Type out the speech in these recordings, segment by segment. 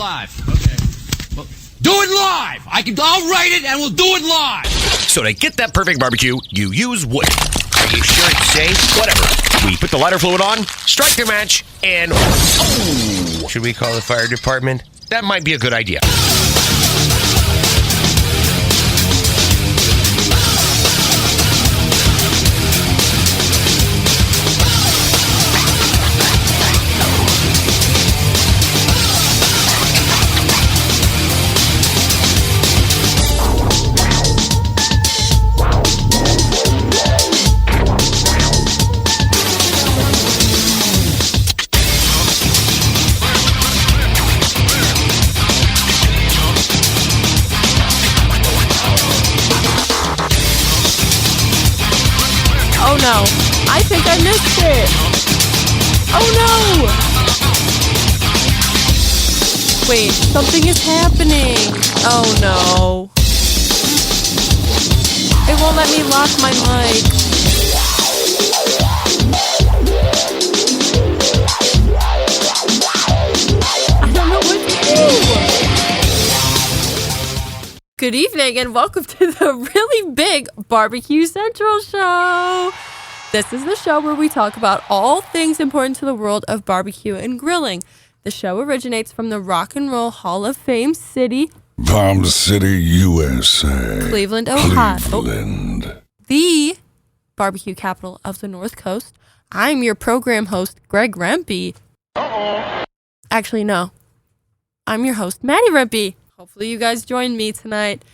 live. Okay. Well, do it live. I'll write it and we'll do it live. So to get that perfect barbecue, you use wood. Are you sure it's safe? Whatever. We put the lighter fluid on, strike the match, and... Oh! Should we call the fire department? That might be a good idea. Oh no, I think I missed it. Oh no. Wait, something is happening. Oh no. It won't let me lock my mic. I don't know what to do. Good evening and welcome to the really big Barbecue Central show. This is the show where we talk about all things important to the world of barbecue and grilling. The show originates from the Rock and Roll Hall of Fame city, Palm City, USA. Cleveland, Ohio. Cleveland. The barbecue capital of the North Coast. I'm your program host, Greg Rempe. Actually, no. I'm your host, Maddi Rempe. Hopefully you guys join me tonight.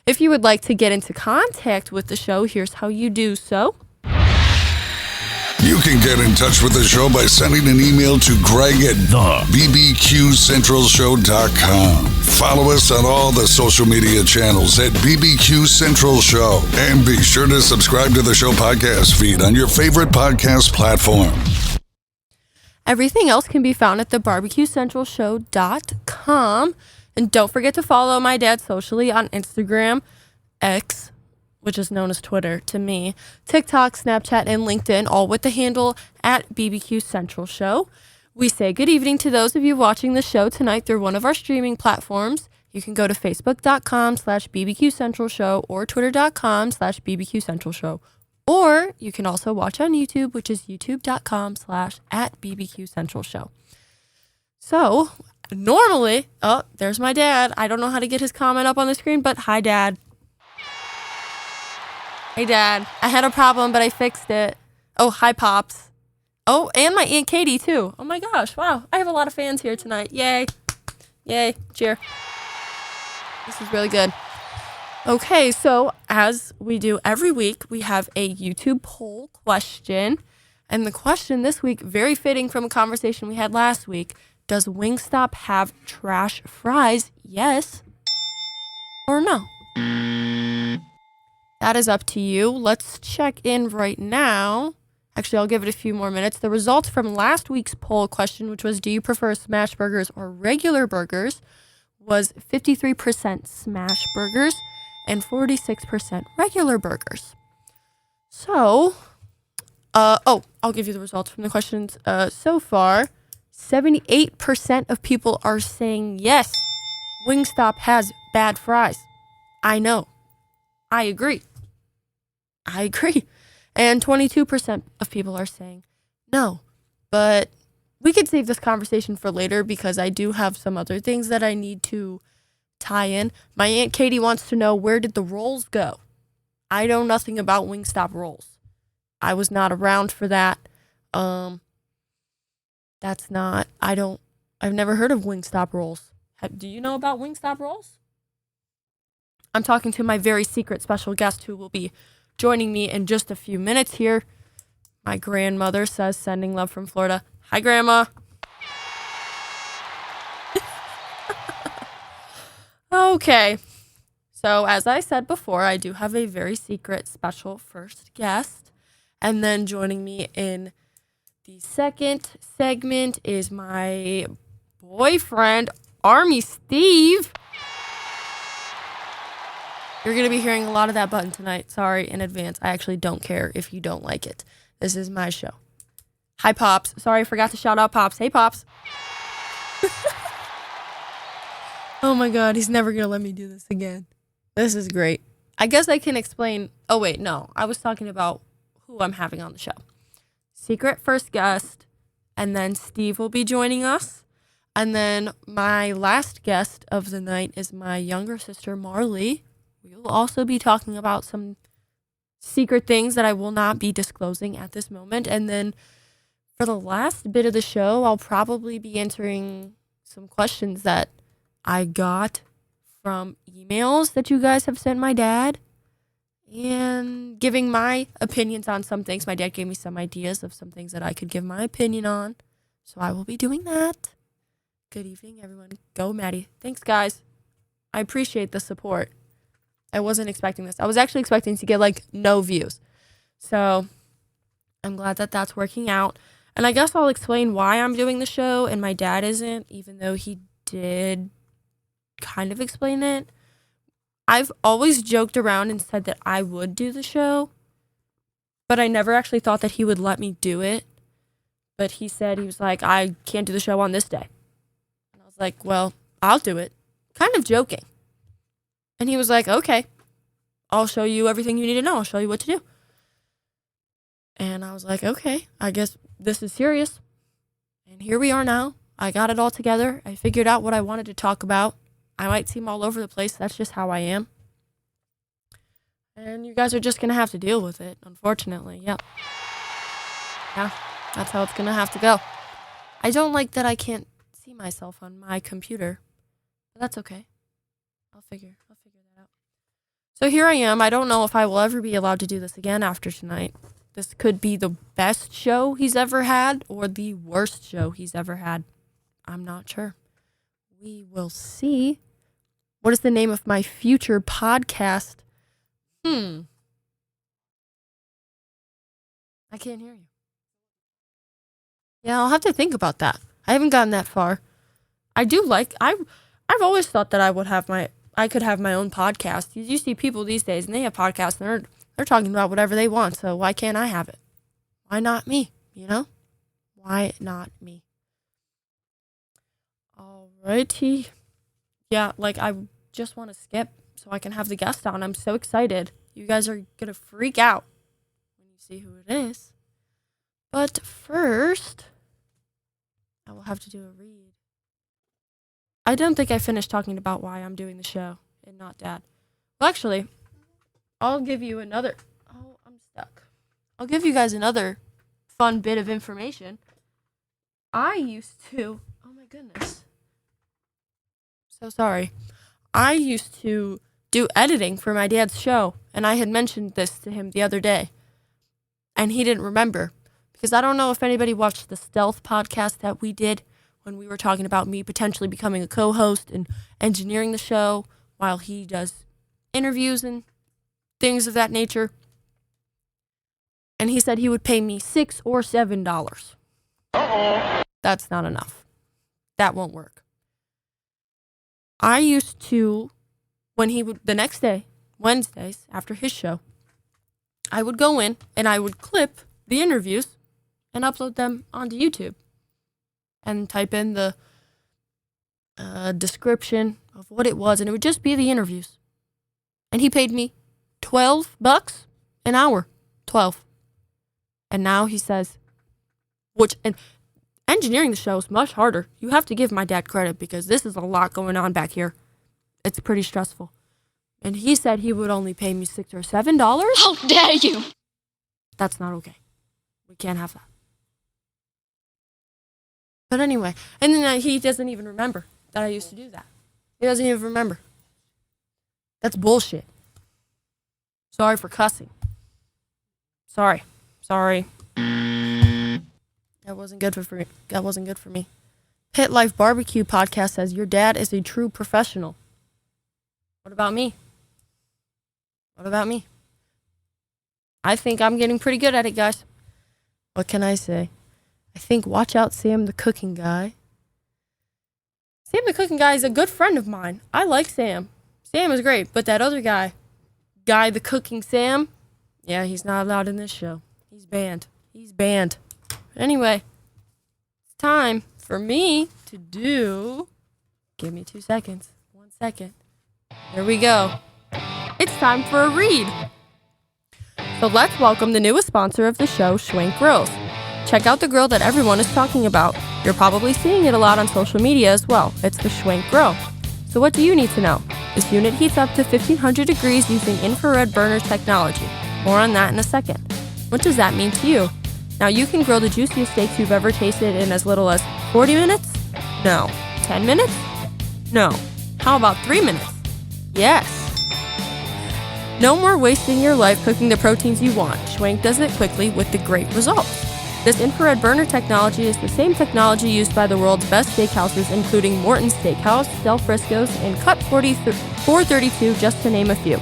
If you would like to get into contact with the show, here's how you do so. You can get in touch with the show by sending an email to Greg at thebbqcentralshow.com. Follow us on all the social media channels at BBQ Central Show. And be sure to subscribe to the show podcast feed on your favorite podcast platform. Everything else can be found at thebbqcentralshow.com. And don't forget to follow my dad socially on Instagram, X, which is known as Twitter to me, TikTok, Snapchat, and LinkedIn, all with the handle at BBQ Central Show. We say good evening to those of you watching the show tonight through one of our streaming platforms. You can go to facebook.com/BBQ Central Show or twitter.com/BBQ Central Show. Or you can also watch on YouTube, which is youtube.com/@BBQ Central Show. So, normally, oh, there's my dad. I don't know how to get his comment up on the screen, but hi, Dad. Hey, Dad. I had a problem, but I fixed it. Oh, hi, Pops. Oh, and my Aunt Katie, too. Oh, my gosh. Wow. I have a lot of fans here tonight. Yay. Yay. Cheer. This is really good. Okay, so as we do every week, we have a YouTube poll question. And the question this week, very fitting from a conversation we had last week, does Wingstop have trash fries? Yes or no? That is up to you. Let's check in right now. Actually, I'll give it a few more minutes. The results from last week's poll question, which was, do you prefer smash burgers or regular burgers, was 53% smash burgers and 46% regular burgers. So, I'll give you the results from the questions so far. 78% of people are saying yes, Wingstop has bad fries. I know. I agree. And 22% of people are saying no. But we could save this conversation for later because I do have some other things that I need to tie in. My Aunt Katie wants to know, where did the rolls go? I know nothing about Wingstop rolls. I was not around for that. I've never heard of Wingstop rolls. Do you know about Wingstop rolls? I'm talking to my very secret special guest who will be joining me in just a few minutes here. My grandmother says, sending love from Florida. Hi, Grandma. Okay. So as I said before, I do have a very secret special first guest. And then joining me in the second segment is my boyfriend, Army Steve. You're going to be hearing a lot of that button tonight. Sorry in advance. I actually don't care if you don't like it. This is my show. Hi, Pops. Sorry, I forgot to shout out Pops. Hey, Pops. Oh my God, he's never going to let me do this again. This is great. I guess I can explain. Oh, wait, no. I was talking about who I'm having on the show. Secret first guest, and then Steve will be joining us. And then my last guest of the night is my younger sister, Marley. We will also be talking about some secret things that I will not be disclosing at this moment. And then for the last bit of the show, I'll probably be answering some questions that I got from emails that you guys have sent my dad and giving my opinions on some things. My dad gave me some ideas of some things that I could give my opinion on. So I will be doing that. Good evening, everyone. Go, Maddi. Thanks, guys. I appreciate the support. I wasn't expecting this. I was actually expecting to get no views. So I'm glad that that's working out. And I guess I'll explain why I'm doing the show and my dad isn't, even though he did kind of explain it. I've always joked around and said that I would do the show, but I never actually thought that he would let me do it. But he said, he was like, I can't do the show on this day. And I was like, well, I'll do it. Kind of joking. And he was like, okay, I'll show you everything you need to know. I'll show you what to do. And I was like, okay, I guess this is serious. And here we are now. I got it all together. I figured out what I wanted to talk about. I might seem all over the place. That's just how I am. And you guys are just going to have to deal with it, unfortunately. Yep. Yeah, that's how it's going to have to go. I don't like that I can't see myself on my computer. But that's okay. I'll figure that out. So here I am. I don't know if I will ever be allowed to do this again after tonight. This could be the best show he's ever had or the worst show he's ever had. I'm not sure. We will see. What is the name of my future podcast? I can't hear you. Yeah, I'll have to think about that. I haven't gotten that far. I've always thought that I could have my own podcast. You see people these days and they have podcasts and they're talking about whatever they want, so why can't I have it? Why not me? Why not me? Alrighty. Yeah, I just want to skip so I can have the guest on. I'm so excited. You guys are going to freak out when you see who it is. But first, I will have to do a read. I don't think I finished talking about why I'm doing the show and not Dad. Well, actually, I'll give you another... Oh, I'm stuck. I'll give you guys another fun bit of information. I used to... Oh, my goodness. So sorry. I used to do editing for my dad's show, and I had mentioned this to him the other day, and he didn't remember, because I don't know if anybody watched the Stealth podcast that we did when we were talking about me potentially becoming a co-host and engineering the show while he does interviews and things of that nature. And he said he would pay me $6 or $7. That's not enough. That won't work. I used to, when he would, the next day, Wednesdays, after his show, I would go in and I would clip the interviews and upload them onto YouTube and type in the description of what it was, and it would just be the interviews. And he paid me $12 an hour. 12. And now he says, and engineering the show is much harder. You have to give my dad credit because this is a lot going on back here. It's pretty stressful. And he said he would only pay me $6 or $7. How dare you! That's not okay. We can't have that. But anyway, and then he doesn't even remember that I used to do that. He doesn't even remember. That's bullshit. Sorry for cussing. Sorry. That wasn't good for me. Pit Life Barbecue Podcast says, your dad is a true professional. What about me? I think I'm getting pretty good at it, guys. What can I say? I think watch out Sam the Cooking Guy. Sam the Cooking Guy is a good friend of mine. I like Sam. Sam is great, but that other guy the Cooking Sam, yeah, he's not allowed in this show. He's banned. Anyway, it's time for me to do... Give me 2 seconds. second. Here we go. It's time for a read. So let's welcome the newest sponsor of the show, Schwenk Grills. Check out the grill that everyone is talking about. You're probably seeing it a lot on social media as well. It's the Schwenk Grill. So what do you need to know? This unit heats up to 1500 degrees using infrared burner technology. More on that in a second. What does that mean to you? Now you can grill the juiciest steaks you've ever tasted in as little as 40 minutes? No. 10 minutes? No. How about 3 minutes? Yes. No more wasting your life cooking the proteins you want. Schwenk does it quickly with the great results. This infrared burner technology is the same technology used by the world's best steakhouses, including Morton's Steakhouse, Del Frisco's, and Cut 432, just to name a few.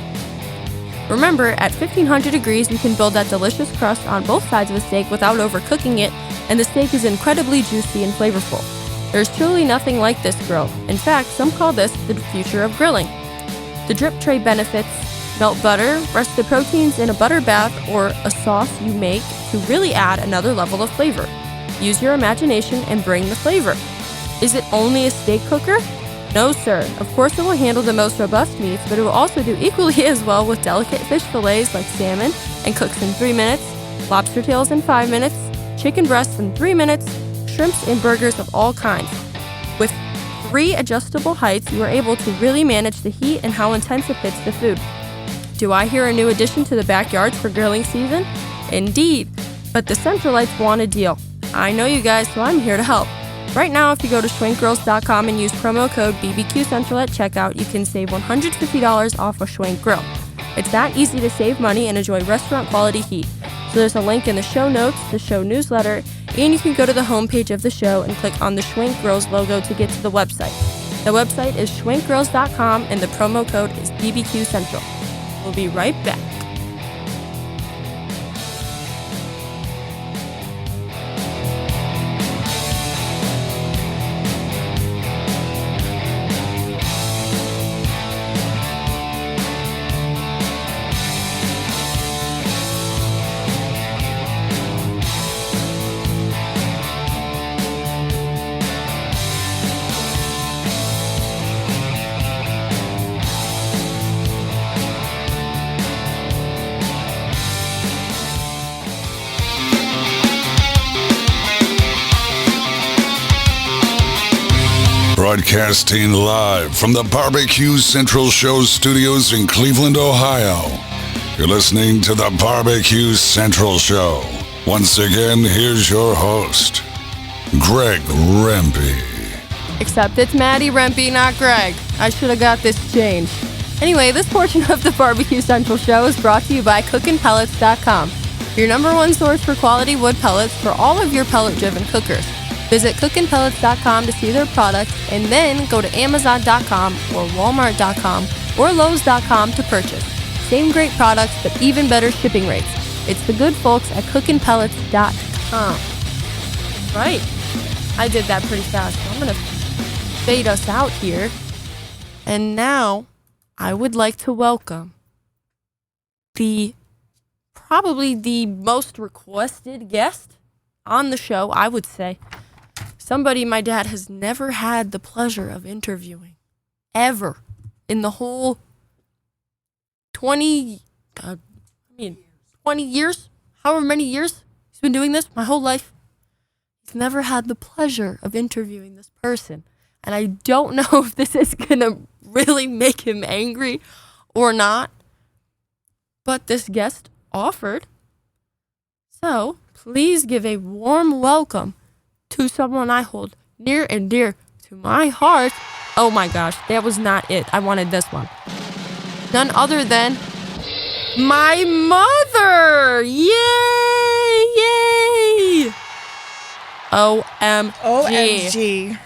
Remember, at 1500 degrees, you can build that delicious crust on both sides of a steak without overcooking it, and the steak is incredibly juicy and flavorful. There's truly nothing like this grill. In fact, some call this the future of grilling. The drip tray benefits: melt butter, rest the proteins in a butter bath or a sauce you make to really add another level of flavor. Use your imagination and bring the flavor. Is it only a steak cooker? No, sir. Of course, it will handle the most robust meats, but it will also do equally as well with delicate fish fillets like salmon and cooks in 3 minutes, lobster tails in 5 minutes, chicken breasts in 3 minutes, shrimps and burgers of all kinds. With 3 adjustable heights, you are able to really manage the heat and how intense it hits the food. Do I hear a new addition to the backyards for grilling season? Indeed, but the Centralites want a deal. I know you guys, so I'm here to help. Right now, if you go to schwenkgrills.com and use promo code BBQCentral at checkout, you can save $150 off a Schwenk Grill. It's that easy to save money and enjoy restaurant quality heat. So there's a link in the show notes, the show newsletter, and you can go to the homepage of the show and click on the Schwenk Grills logo to get to the website. The website is schwenkgrills.com and the promo code is BBQCentral. We'll be right back. Broadcasting live from the Barbecue Central Show studios in Cleveland, Ohio. You're listening to the Barbecue Central Show. Once again, here's your host, Greg Rempe. Except it's Maddi Rempe, not Greg. I should have got this changed. Anyway, this portion of the Barbecue Central Show is brought to you by cookinpellets.com, your #1 source for quality wood pellets for all of your pellet-driven cookers. Visit cookinpellets.com to see their products, and then go to amazon.com or walmart.com or lowes.com to purchase. Same great products, but even better shipping rates. It's the good folks at cookinpellets.com. Right. I did that pretty fast. So I'm going to fade us out here. And now I would like to welcome probably the most requested guest on the show, I would say. Somebody my dad has never had the pleasure of interviewing. Ever. In the whole 20 years? However many years he's been doing this, my whole life. He's never had the pleasure of interviewing this person. And I don't know if this is going to really make him angry or not. But this guest offered. So, please give a warm welcome to someone I hold near and dear to my heart. Oh my gosh, that was not it. I wanted this one. None other than my mother. Yay! Yay! OMG.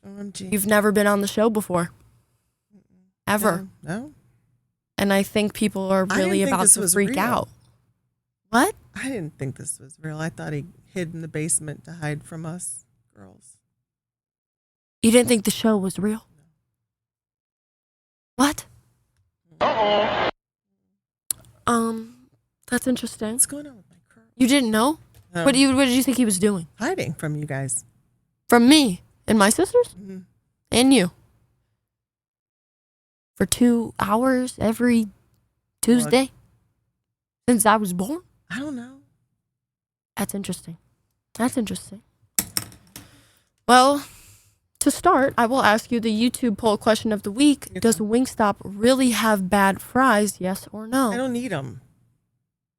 OMG. You've never been on the show before. Ever. No. And I think people are really about to freak out. What? I didn't think this was real. I thought he hid in the basement to hide from us girls. You didn't think the show was real? What? That's interesting. What's going on with my curl? You didn't know? No. What did you think he was doing? Hiding from you guys. From me and my sisters? Mm-hmm. And you? for 2 hours every Tuesday since I was born. I don't know. That's interesting. Well, to start, I will ask you the YouTube poll question of the week. Does Wingstop really have bad fries? Yes or no? I don't need them.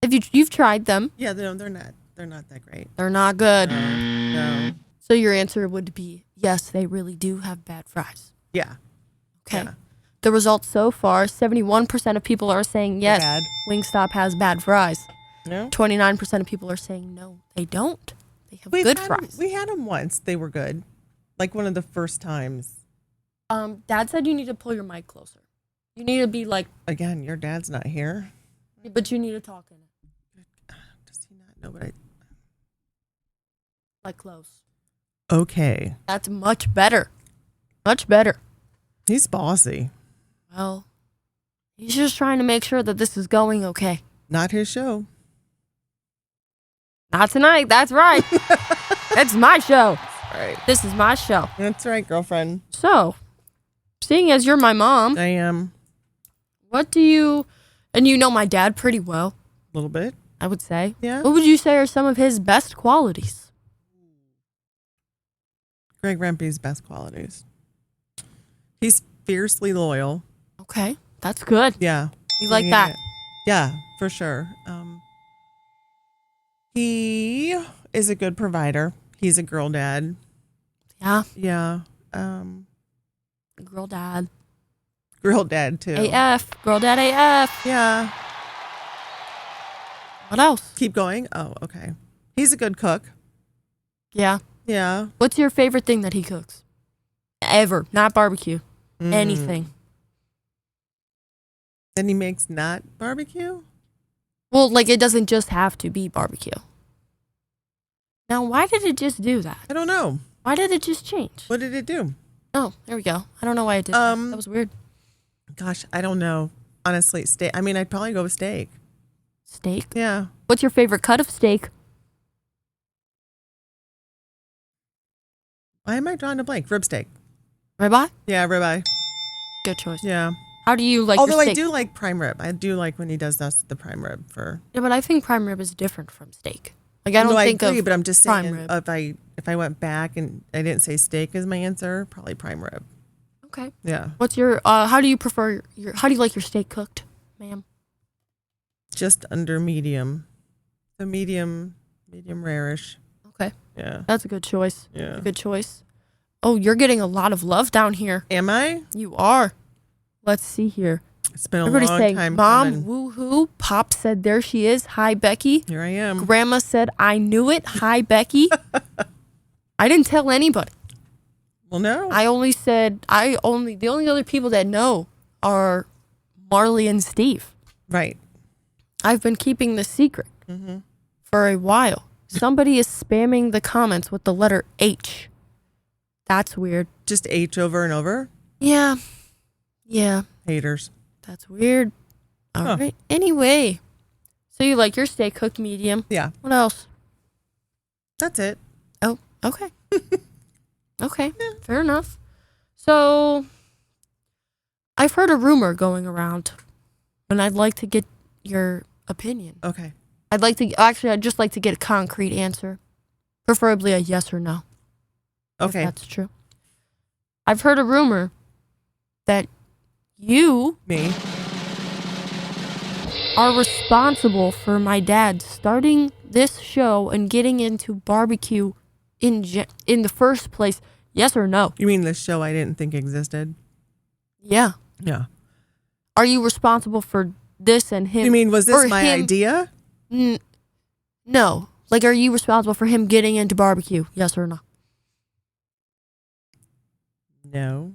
If you've tried them, Yeah, they're not. They're not that great. they're not good. No. So your answer would be yes, they really do have bad fries. Yeah. Okay. Yeah. The results so far, 71% of people are saying yes, Bad. Wingstop has bad fries. No. 29% of people are saying no, they don't. They have We've good had fries. We had them once. They were good. Like one of the first times. Dad said you need to pull your mic closer. You need to be like, Again, your dad's not here. but you need to talk in it. Does he not know what I... Like close. Okay. That's much better. Much better. He's bossy. Well, he's just trying to make sure that this is going okay. Not his show. Not tonight. That's right. It's my show. Right. This is my show. That's right, girlfriend. So, seeing as you're my mom, I am. what do you, and you know my dad pretty well, A little bit. I would say. Yeah. What would you say are some of his best qualities? Greg Rempe's best qualities. He's fiercely loyal. Okay, that's good. Yeah. You like that? Yeah, for sure. He is a good provider. He's a girl dad. Yeah, Yeah. girl dad. Girl dad too. AF, girl dad AF. Yeah. What else? Keep going. Oh, okay. He's a good cook. Yeah. Yeah. What's your favorite thing that he cooks? Ever, not barbecue. Anything. Then he makes not barbecue? Well, like it doesn't just have to be barbecue. Now, why did it just do that? I don't know. Why did it just change? What did it do? Oh, there we go. I don't know why it did that. That was weird. Gosh, I don't know. Honestly, steak. I mean, I'd probably go with steak. Steak. Yeah. What's your favorite cut of steak? Why am I drawing a blank? Rib steak. Ribeye? Yeah, ribeye. Good choice. Yeah. How do you like Although your I steak? do like prime rib. I do like when he does the prime rib for. Yeah, but I think prime rib is different from steak. Like I don't No, think I agree, of but I'm just prime saying rib. if I went back and I didn't say steak as my answer, probably prime rib. Okay. Yeah. What's your how do you prefer your how do you like your steak cooked, ma'am? Just under medium. The medium rare-ish. Okay. Yeah. That's a good choice. Yeah. A good choice. Oh, you're getting a lot of love down here. Am I? You are. Let's see here. It's been a Everybody's long saying, time Mom, coming. woohoo. Pop said, there she is. Hi, Becky. Here I am. Grandma said, I knew it. Hi, Becky. I didn't tell anybody. Well, no. I only said, the only other people that know are Marley and Steve. Right. I've been keeping the secret for a while. Somebody is spamming the comments with the letter H. That's weird. Just H over and over. Yeah. Yeah. Haters. That's weird. All right. Anyway. So you like your steak cooked medium. Yeah. What else? That's it. Oh, okay. Okay. Fair enough. So I've heard a rumor going around and I'd like to get your opinion. Okay. I'd just like to get a concrete answer. Preferably a yes or no. Okay. If that's true. I've heard a rumor that you Me. are responsible for my dad starting this show and getting into barbecue in the first place. Yes or no? You mean the show I didn't think existed? Yeah. Yeah. Are you responsible for this and him? You mean was or this my him- idea? No. Like, are you responsible for him getting into barbecue? Yes or no? No.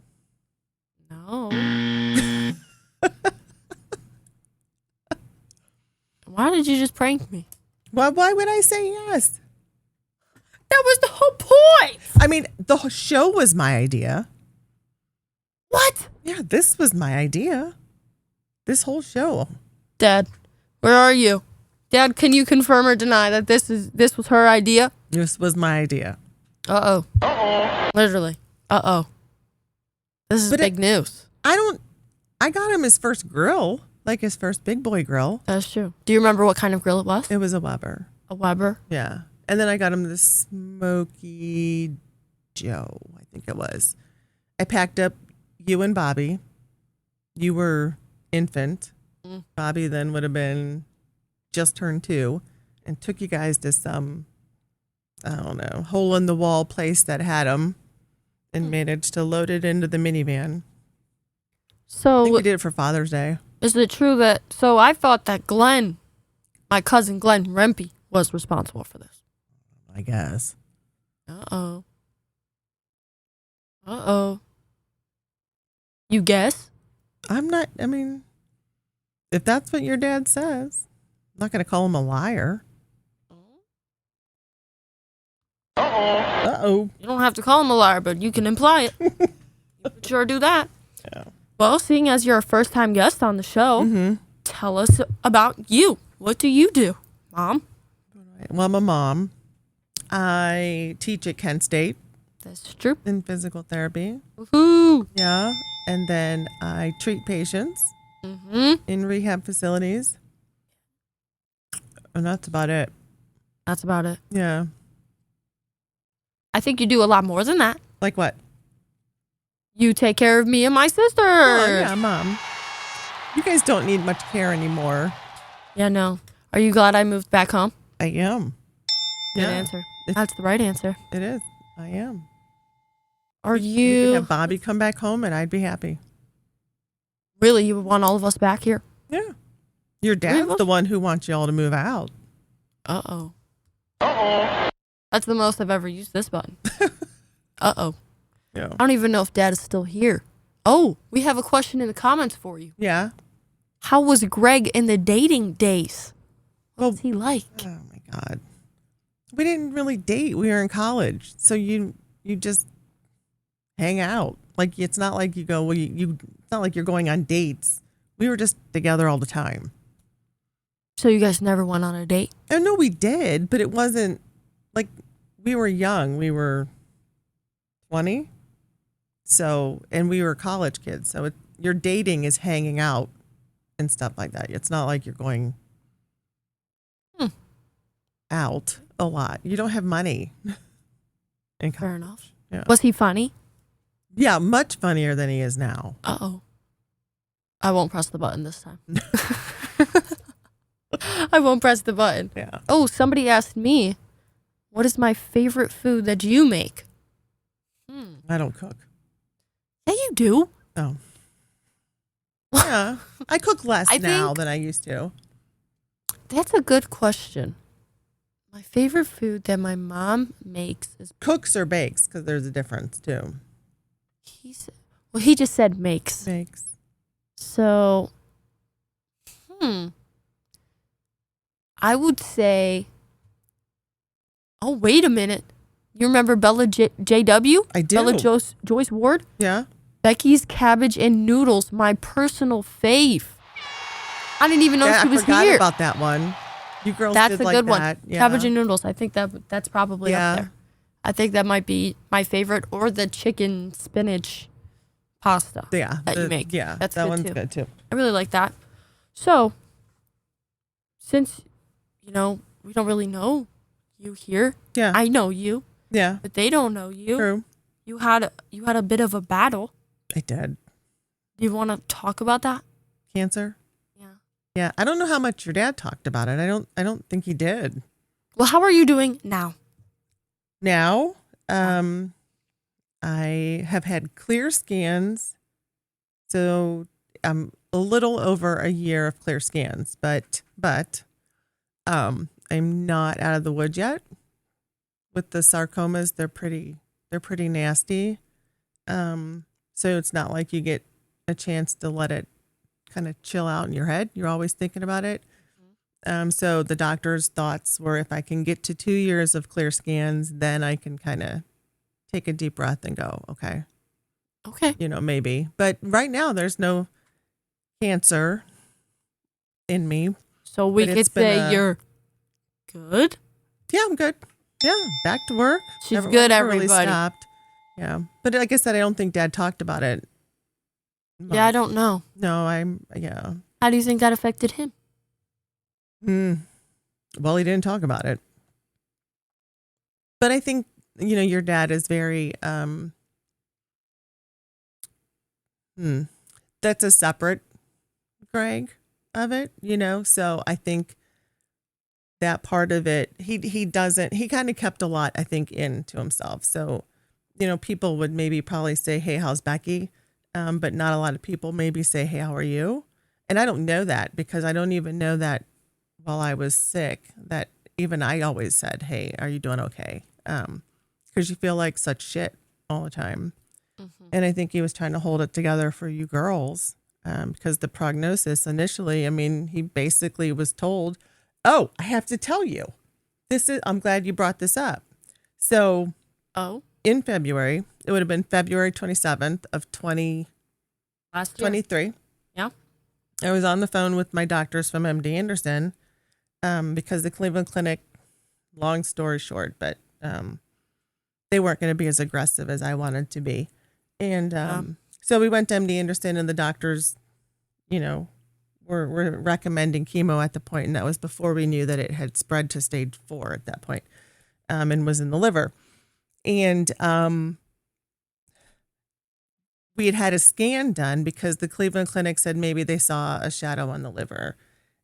No. Why did you just prank me? Why would I say yes? That was the whole point. I mean, the whole show was my idea. What? Yeah, this was my idea. This whole show. Dad, where are you? Dad, can you confirm or deny that this was her idea? This was my idea. Uh-oh. Uh-oh. Literally. Uh-oh. This is But big news. I I got him his first grill, like his first big boy grill. That's true. Do you remember what kind of grill it was? It was a Weber. A Weber? Yeah. And then I got him the Smoky Joe, I think it was. I packed up you and Bobby. You were infant. Bobby then would have been just turned 2, and took you guys to some, I don't know, hole in the wall place that had them, and managed to load it into the minivan. I So think we did it for Father's Day. is it true that, so I thought that Glenn, my cousin Glenn Rempe, was responsible for this. I guess. Uh-oh. Uh-oh. You guess? I'm not, I mean, if that's what your dad says, I'm not going to call him a liar. Uh-oh. You don't have to call him a liar, but you can imply it. You could sure do that. Yeah. Well, seeing as you're a first-time guest on the show, tell us about you. What do you do, Mom? Well, I'm a mom. I teach at Kent State That's true. in physical therapy. Woohoo! Yeah. And then I treat patients in rehab facilities. And that's about it. That's about it. Yeah. I think you do a lot more than that. Like what? You take care of me and my sister. Oh, yeah, Mom. You guys don't need much care anymore. Yeah, no. Are you glad I moved back home? I am. Good Yeah. answer. That's the right answer. It is. I am. Are You could you have Bobby come back home and I'd be happy. really, you would want all of us back here? Yeah. Your dad's the one who wants y'all to move out. Uh-oh. That's the most I've ever used this button. Uh-oh. Yeah. I don't even know if Dad is still here. Oh, we have a question in the comments for you. Yeah. How was Greg in the dating days? What's he like? Oh my God. We didn't really date. We were in college. So you just hang out. Like it's not like you go, well, it's not like you're going on dates. We were just together all the time. So you guys never went on a date? I know we did, but it wasn't like we were young. We were 20. So, and we were college kids. So your dating is hanging out and stuff like that. It's not like you're going out a lot. You don't have money. In college. Fair enough. Yeah. Was he funny? Yeah, much funnier than he is now. Uh-oh. I won't press the button this time. I won't press the button. Yeah. Oh, somebody asked me, what is my favorite food that you make? I don't cook. Yeah, you do. Oh. Yeah. I cook less I now think- than I used to. That's a good question. My favorite food that my mom makes is Cooks or bakes, because there's a difference too. he just said makes. Bakes. So, I would say, oh, wait a minute. You remember Bella JW? I do. Bella Joyce Ward? Yeah. Becky's Cabbage and Noodles, my personal fave. I didn't even know she was I forgot here. about that one. You girls That's did a like good one. that. Yeah. Cabbage and noodles. I think that's probably Yeah. up there. I think that might be my favorite, or the chicken spinach pasta Yeah. that you make. Yeah. That's that good one's too. good too. I really like that. So, since we don't really know you here, Yeah. I know you, Yeah. but they don't know you. True. You had a bit of a battle. I did. Do you want to talk about that? Cancer. Yeah. Yeah. I don't know how much your dad talked about it. I don't think he did. Well, how are you doing now? Now, I have had clear scans. So I'm a little over a year of clear scans, but I'm not out of the woods yet. With the sarcomas, they're pretty nasty. So it's not like you get a chance to let it kind of chill out in your head. You're always thinking about it. So the doctor's thoughts were, if I can get to 2 years of clear scans, then I can kind of take a deep breath and go, okay, Okay. maybe. But right now there's no cancer in me. So we But could it's been say a- you're good. Yeah, I'm good. Yeah, back to work. She's Never good, really everybody. stopped. Yeah, but like I said, I don't think Dad talked about it Yeah, I don't know. No, yeah. How do you think that affected him? Well, he didn't talk about it. But I think, your dad is very, that's a separate Greg of it, so I think that part of it, he kind of kept a lot, I think, into himself. So, people would maybe probably say, hey, how's Becky? But not a lot of people maybe say, hey, how are you? And I don't know that because I don't even know that while I was sick, that even I always said, hey, are you doing okay? Because you feel like such shit all the time. Mm-hmm. And I think he was trying to hold it together for you girls because the prognosis initially, he basically was told, oh, I have to tell you, I'm glad you brought this up. So in February, it would have been February 27th of 2023. Yeah. I was on the phone with my doctors from MD Anderson because the Cleveland Clinic, long story short, but they weren't going to be as aggressive as I wanted to be. And so we went to MD Anderson and the doctors, were recommending chemo at the point, and that was before we knew that it had spread to stage 4 at that point, and was in the liver. And we had a scan done because the Cleveland Clinic said maybe they saw a shadow on the liver.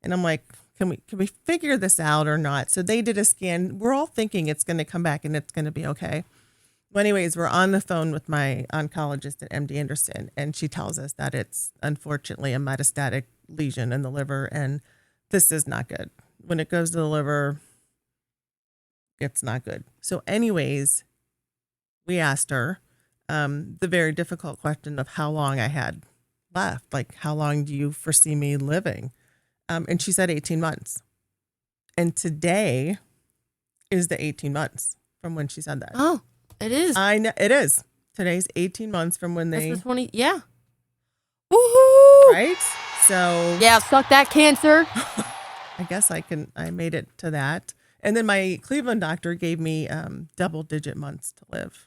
And I'm like, can we figure this out or not? So they did a scan. We're all thinking it's going to come back and it's going to be okay. Well, anyways, we're on the phone with my oncologist at MD Anderson, and she tells us that it's unfortunately a metastatic lesion in the liver, and this is not good. When it goes to the liver, it's not good. So anyways, we asked her the very difficult question of how long I had left. Like, how long do you foresee me living? And she said 18 months. And today is the 18 months from when she said that. Oh, it is. I know it is. Today's 18 months from when they. That's the 20. Yeah. Woohoo! Right. So. Yeah, suck that cancer. I guess I made it to that. And then my Cleveland doctor gave me double-digit months to live.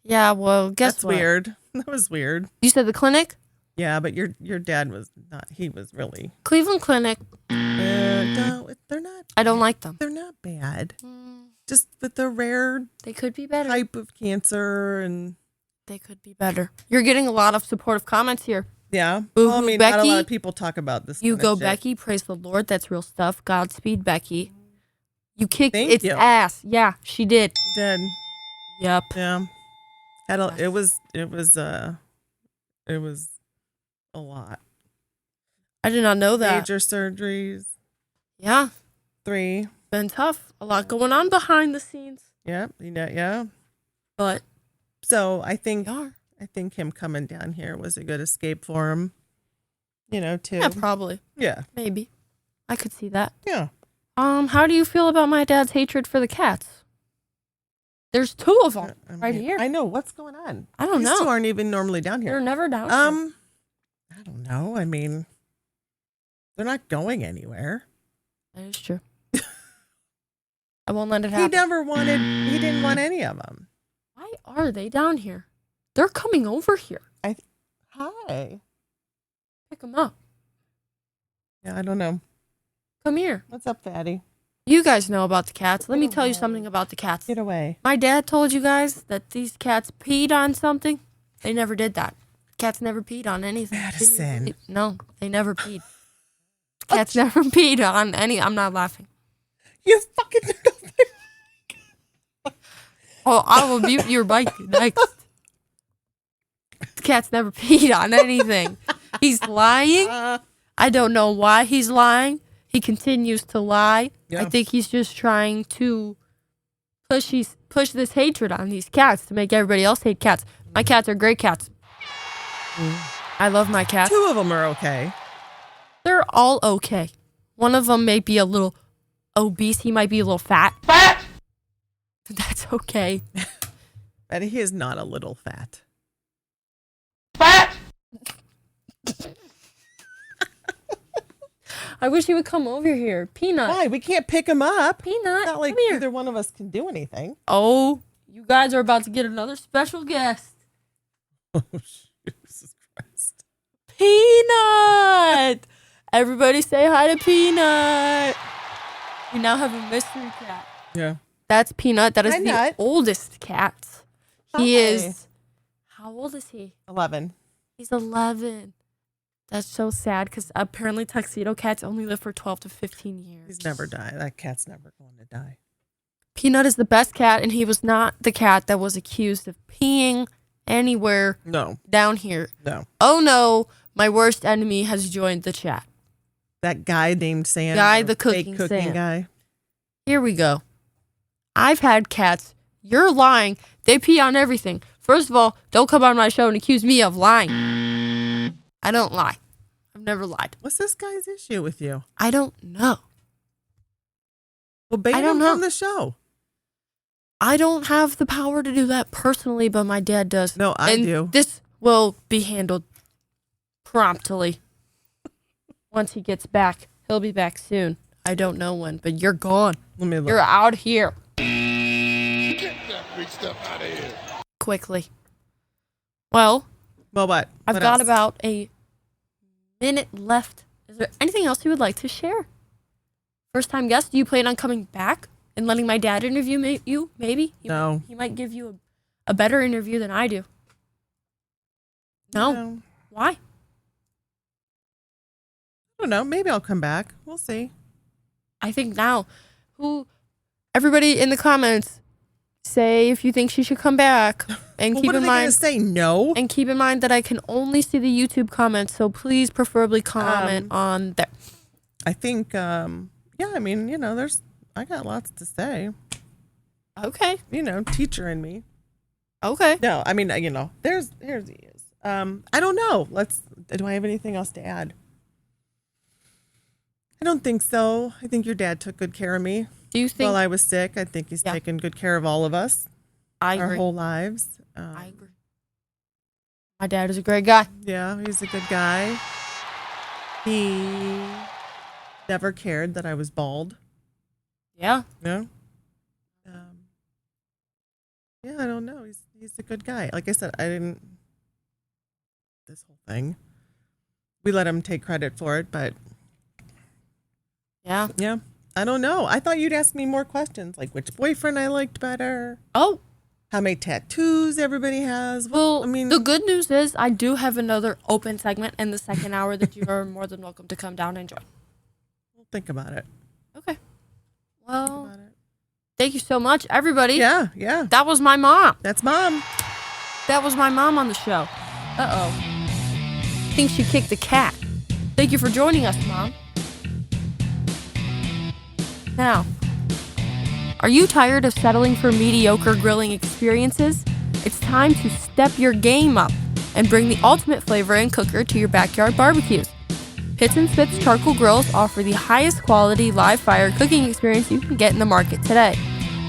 Yeah. Well, guess That's what? weird. That was weird. You said the clinic? Yeah, but your dad was not. He was really. Cleveland Clinic. No, they're not. I don't like them. They're not bad. Just with the rare They could be better. type of cancer and. They could be better. You're getting a lot of supportive comments here. Yeah. Boo-hoo, Well, I mean, Becky. not a lot of people talk about this. You kind go, of shit. Becky. Praise the Lord. That's real stuff. Godspeed, Becky. You kicked Thank its you. ass. Yeah, she did. Did. Yep. Yeah. It was a lot. I did not know that. Major surgeries. Yeah. 3. Been tough. A lot going on behind the scenes. Yeah. Yeah. But So I think they are. him coming down here was a good escape for him. Too. Yeah, probably. Yeah. Maybe. I could see that. Yeah. How do you feel about my dad's hatred for the cats? There's 2 of them right here. I know. What's going on? I don't These know. 2 aren't even normally down They're here. never down. I don't know. I mean, they're not going anywhere. That is true. I won't let it happen. He didn't want any of them. Why are they down here? They're coming over here. Hi. Pick them up. Yeah, I don't know. Come here. What's up, Fatty? You guys know about the cats. Let me tell you something about the cats. Get away. My dad told you guys that these cats peed on something. They never did that. Cats never peed on anything. Madison. No, they never peed. Cats never peed on any. I'm not laughing. You fucking. Oh, I will mute your mic next. The cat's never peed on anything. He's lying. I don't know why he's lying. He continues to lie. Yeah. I think he's just trying to push this hatred on these cats to make everybody else hate cats. My cats are great cats. I love my cats. 2 of them are okay. They're all okay. One of them may be a little obese. He might be a little fat. Fat! That's okay. But he is not a little fat. Fat! I wish he would come over here. Peanut. Why? We can't pick him up. Peanut, It's not like come here. either one of us can do anything. Oh, you guys are about to get another special guest. Jesus Christ. Peanut! Everybody say hi to Peanut. We now have a mystery cat. Yeah. That's Peanut. That is Hi, the Nut. oldest cat. He Hi. is. How old is he? 11. He's 11. That's so sad because apparently tuxedo cats only live for 12 to 15 years. He's never died. That cat's never going to die. Peanut is the best cat, and he was not the cat that was accused of peeing anywhere No. down here. No. Oh no, my worst enemy has joined the chat. That guy named Sam. Guy, the the cooking fake cooking Sam. guy. Here we go. I've had cats. You're lying. They pee on everything. First of all, don't come on my show and accuse me of lying. I don't lie. I've never lied. What's this guy's issue with you? I don't know. Well, ban I don't him know. from the show. I don't have the power to do that personally, but my dad does. No, I And do. This will be handled promptly. Once he gets back. He'll be back soon. I don't know when, but you're gone. Let me look. You're out here. Get that big stuff out of here. Quickly. Well, Well, what? I've What got else? about a minute left. Is there anything else you would like to share? First time guest, do you plan on coming back and letting my dad interview you? Maybe? No. He might give you a better interview than I do. No. No. Why? I don't know. Maybe I'll come back. We'll see. I think now. Everybody in the comments, say if you think she should come back. And Well, keep what are in they going to mind. say? No? And keep in mind that I can only see the YouTube comments, so please preferably comment on there. I think, yeah, I mean, I got lots to say. Okay. Teacher in me. Okay. No, I mean, here he is. I don't know. Do I have anything else to add? I don't think so. I think your dad took good care of me Do you think while I was sick. I think he's Yeah. taken good care of all of us, I our agree? whole lives. I agree. My dad is a great guy. Yeah, he's a good guy. He never cared that I was bald. Yeah. Yeah. Yeah, I don't know. He's a good guy. Like I said, this whole thing. We let him take credit for it, but Yeah. yeah, I don't know. I thought you'd ask me more questions, like which boyfriend I liked better, Oh, how many tattoos everybody has. well, I mean, the good news is I do have another open segment in the second hour that you are more than welcome to come down and join. think about it. Okay. Think Well, about it. thank you so much, everybody. Yeah, yeah. That was my mom. That's Mom. That was my mom on the show. I think she kicked the cat. Thank you for joining us, Mom. Now, are you tired of settling for mediocre grilling experiences? It's time to step your game up and bring the ultimate flavor and cooker to your backyard barbecues. Pits and Spits charcoal grills offer the highest quality live fire cooking experience you can get in the market today.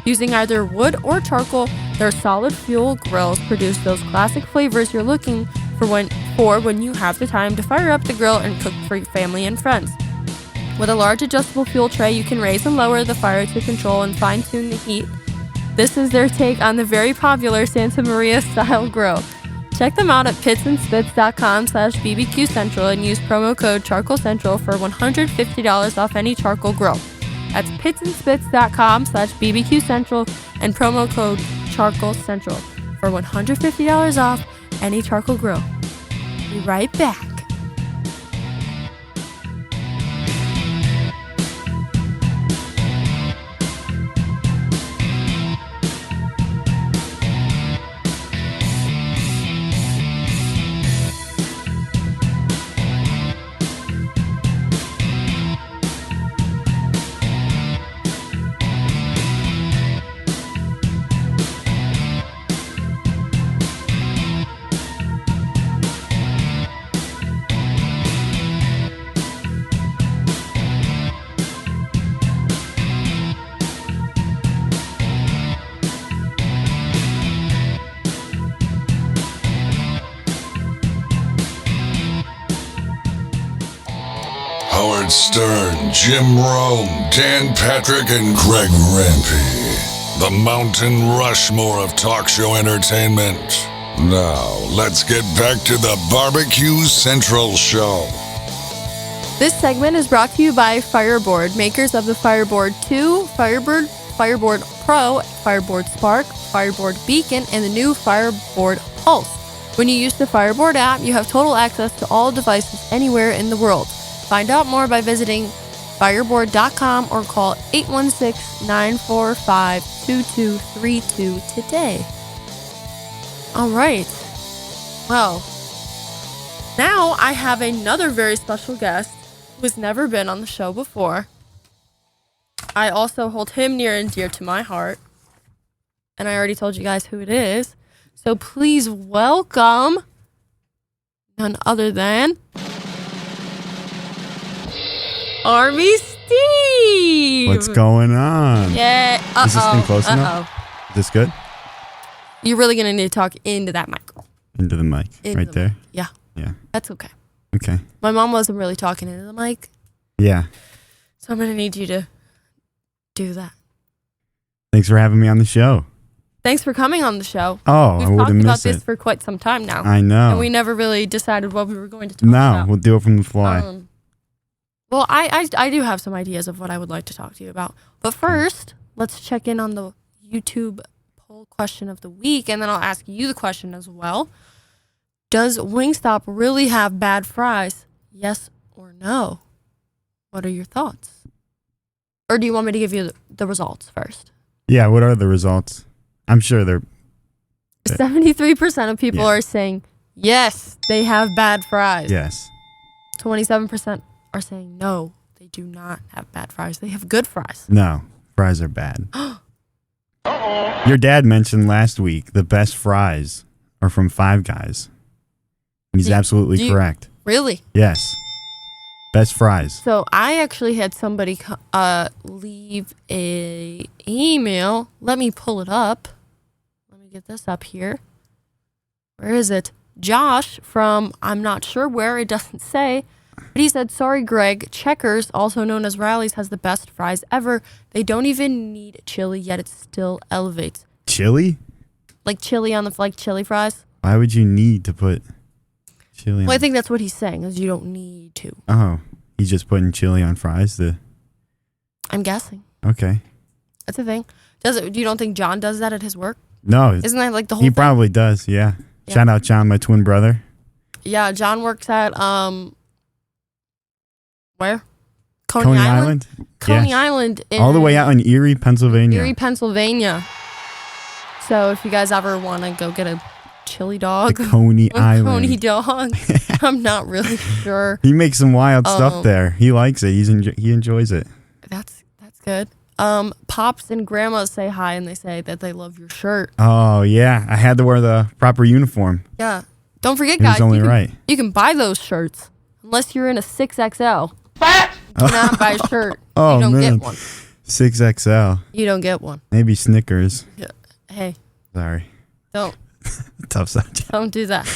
Using either wood or charcoal, their solid fuel grills produce those classic flavors you're looking for when you have the time to fire up the grill and cook for your family and friends. With a large adjustable fuel tray, you can raise and lower the fire to control and fine-tune the heat. This is their take on the very popular Santa Maria style grill. Check them out at pitsandspits.com/BBQ Central and use promo code Charcoal Central for $150 off any charcoal grill. That's pitsandspits.com/BBQ Central and promo code Charcoal Central for $150 off any charcoal grill. Be right back. Howard Stern, Jim Rome, Dan Patrick, and Greg Rempe. The Mountain Rushmore of talk show entertainment. Now, let's get back to the Barbecue Central Show. This segment is brought to you by Fireboard, makers of the Fireboard 2, Fireboard Pro, Fireboard Spark, Fireboard Beacon, and the new Fireboard Pulse. When you use the Fireboard app, you have total access to all devices anywhere in the world. Find out more by visiting fireboard.com or call 816-945-2232 today. All right. Well, now I have another very special guest who has never been on the show before. I also hold him near and dear to my heart. And I already told you guys who it is. So please welcome none other than Army Steve. What's going on? Yeah. Is this thing close enough? Is this good? You're really going to need to talk into that mic. Into the mic. Into right the there? mic. Yeah. Yeah. That's okay. Okay. My mom wasn't really talking into the mic. Yeah. So I'm going to need you to do that. Thanks for having me on the show. Thanks for coming on the show. Oh, We've I wouldn't talked about miss this it. for quite some time now. I know. And we never really decided what we were going to talk No, about. we'll do it from the fly. Well, I do have some ideas of what I would like to talk to you about. But first, let's check in on the YouTube poll question of the week, and then I'll ask you the question as well. Does Wingstop really have bad fries? Yes or no? What are your thoughts? Or do you want me to give you the results first? Yeah, what are the results? I'm sure they're... 73% of people are saying, yes, they have bad fries. Yes. 27% are saying, no, they do not have bad fries. They have good fries. No, fries are bad. Your dad mentioned last week the best fries are from Five Guys. He's absolutely correct. Really? Yes. Best fries. So I actually had somebody leave a email. Let me pull it up. Let me get this up here. Where is it? Josh from I'm not sure where, it doesn't say. But he said, sorry, Greg, Checkers, also known as Rally's, has the best fries ever. They don't even need chili, yet it still elevates. Chili? Like chili on the chili fries? Why would you need to put chili on? Well, I think that's what he's saying, is you don't need to. Oh, he's just putting chili on fries? I'm guessing. Okay. That's the thing. You don't think John does that at his work? No. Isn't that like the whole He thing? probably does, yeah. Shout out John, my twin brother. Yeah, John works at where? Coney Island? Coney Yes. Island. All the way out in Erie, Pennsylvania. Erie, Pennsylvania. So if you guys ever want to go get a chili dog. The Coney or Island. Coney dog. I'm not really sure. He makes some wild stuff there. He likes it. He enjoys it. That's good. Pops and grandmas say hi and they say that they love your shirt. Oh, yeah. I had to wear the proper uniform. Yeah. Don't forget, He was guys. only right. You can buy those shirts unless you're in a 6XL. You cannot buy a shirt. Oh, you don't man. get one. 6XL. You don't get one. Maybe Snickers. Yeah. Hey, Sorry. don't Tough subject. do that.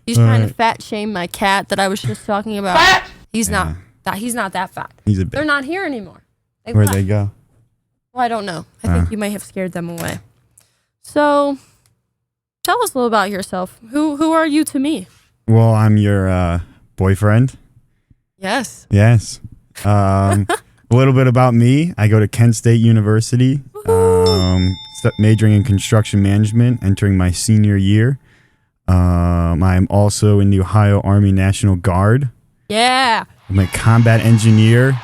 He's trying to fat shame my cat that I was just talking about. He's not that. He's not that fat. He's a bit. They're not here anymore. Where'd left. they go? Well, I don't know. I think you may have scared them away. So, tell us a little about yourself. Who are you to me? Well, I'm your boyfriend. Yes. Yes. A little bit about me. I go to Kent State University, majoring in construction management, entering my senior year. I'm also in the Ohio Army National Guard. Yeah. I'm a combat engineer,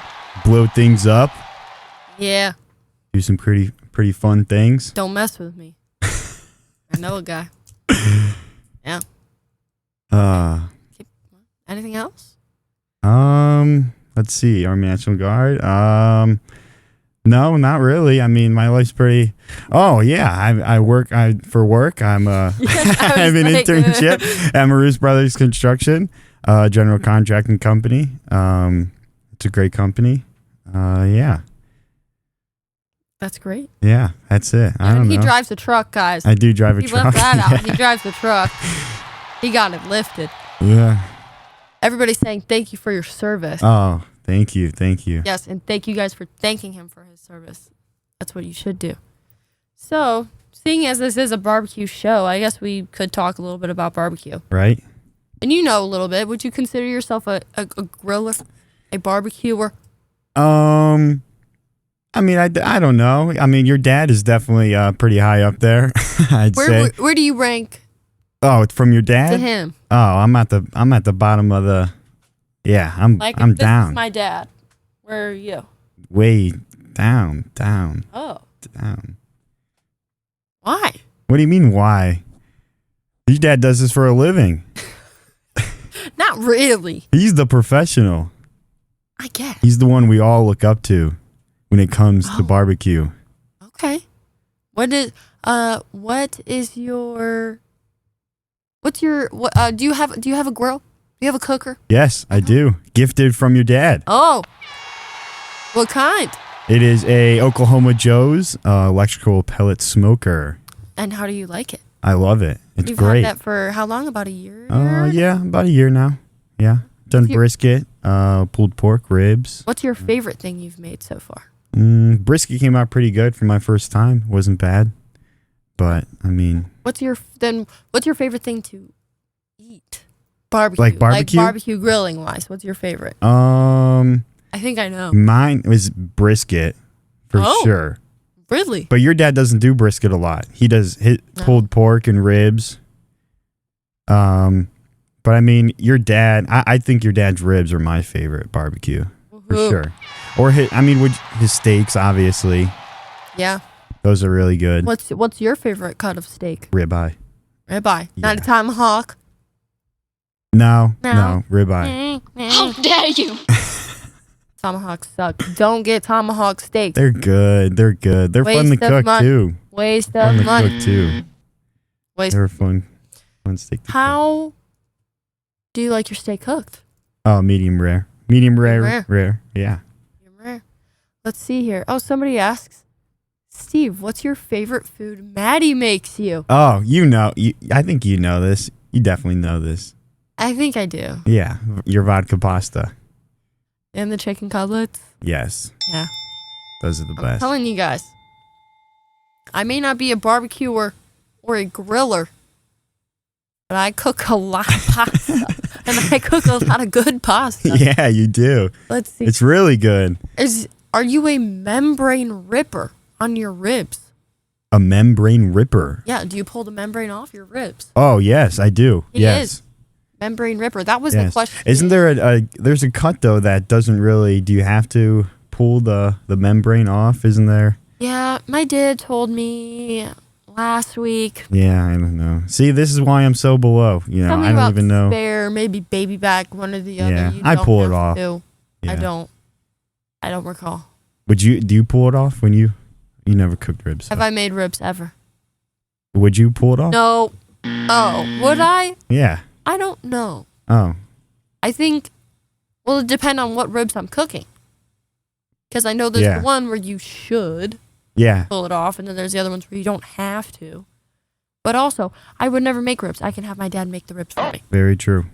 blow things up, Yeah. do some pretty fun things. Don't mess with me. I know a guy. Yeah. Anything else? Let's see, Army National Guard. No, not really. I mean, my life's pretty. Oh yeah, I work. For work. I'm I have an internship at Marus Brothers Construction, general contracting company. It's a great company. Yeah. That's great. Yeah, that's it. I don't know. He drives a truck, guys. I do drive a truck. He left that out. Yeah. He drives the truck. He got it lifted. Yeah. Everybody's saying thank you for your service. Oh, thank you. Yes, and thank you guys for thanking him for his service. That's what you should do. So, seeing as this is a barbecue show, I guess we could talk a little bit about barbecue. Right? And you know a little bit. Would you consider yourself a griller, a barbecuer? I mean, I don't know. I mean, your dad is definitely pretty high up there. I'd say. Where do you rank Oh, it's from your dad? to him? Oh, I'm at the bottom of the. Yeah, I'm Like, I'm if this down. is my dad. Where are you? Way down. Oh, why? What do you mean? Why? Your dad does this for a living. Not really. He's the professional. I guess. He's the one we all look up to when it comes to barbecue. Okay. What is your do you have a grill? Do you have a cooker? Yes, I do. Gifted from your dad. Oh. What kind? It is a Oklahoma Joe's electrical pellet smoker. And how do you like it? I love it. It's You've great. had that for how long? About a year? Yeah, about a year now. Yeah. Done brisket, pulled pork, ribs. What's your favorite thing you've made so far? Brisket came out pretty good for my first time. Wasn't bad. But, I mean... What's your favorite thing to eat? Barbecue. Like barbecue? Like barbecue grilling wise. What's your favorite? I think I know. Mine was brisket, for sure. Really? But your dad doesn't do brisket a lot. He does pulled pork and ribs. But I mean, your dad, I think your dad's ribs are my favorite barbecue. For sure. Or his steaks, obviously. Yeah. Those are really good. What's your favorite cut of steak? Ribeye. Ribeye. Not a Yeah. tomahawk. No, ribeye. How dare you? Tomahawks suck. Don't get tomahawk steaks. They're good. They're fun to Waste of cook money. too. Waste Fun of to money. cook too. Waste. They're fun steak to cook. How do you like your steak cooked? Oh, medium rare. Medium Rare. rare. Yeah. Medium rare. Let's see here. Oh, somebody asks, Steve, what's your favorite food Maddi makes you? Oh, you know. I think you know this. You definitely know this. I think I do. Yeah, your vodka pasta. And the chicken cutlets. Yes, Yeah. those are the I'm best. telling you guys. I may not be a barbecuer or a griller, but I cook a lot of pasta. And I cook a lot of good pasta. Yeah, you do. Let's see. It's really good. Are you a membrane ripper on your ribs? A membrane ripper. Yeah, do you pull the membrane off your ribs? Oh, yes, I do. He yes. is. Membrane ripper. That was the Yes. question. Isn't there there's a cut though that doesn't really, do you have to pull the membrane off? Isn't there? Yeah, my dad told me last week. Yeah, I don't know. See, this is why I'm so below. You know, Tell me I don't about even know. spare, maybe baby back, one or the other. Yeah, You I don't pull it have off. to. Yeah. I don't recall. Do you pull it off when you never cooked ribs? Have I made ribs ever? Would you pull it off? No. Oh, would I? Yeah. I don't know. Oh. I think, well, it depends on what ribs I'm cooking. Because I know there's Yeah. the one where you should Yeah. pull it off, and then there's the other ones where you don't have to. But also, I would never make ribs. I can have my dad make the ribs for me. Very true.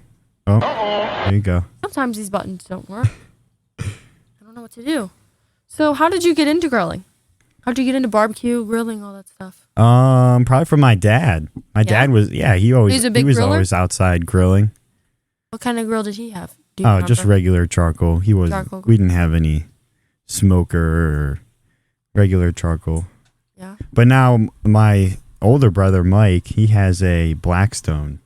Oh, there you go. Sometimes these buttons don't work. I don't know what to do. So how did you get into grilling? How did you get into barbecue, grilling, all that stuff? Probably from my dad. My dad was, he He's a big was griller? always outside grilling. What kind of grill did he have? Do you Oh, just remember? regular charcoal. He was. Charcoal. We didn't have any smoker or regular charcoal. Yeah. But now my older brother Mike, he has a Blackstone.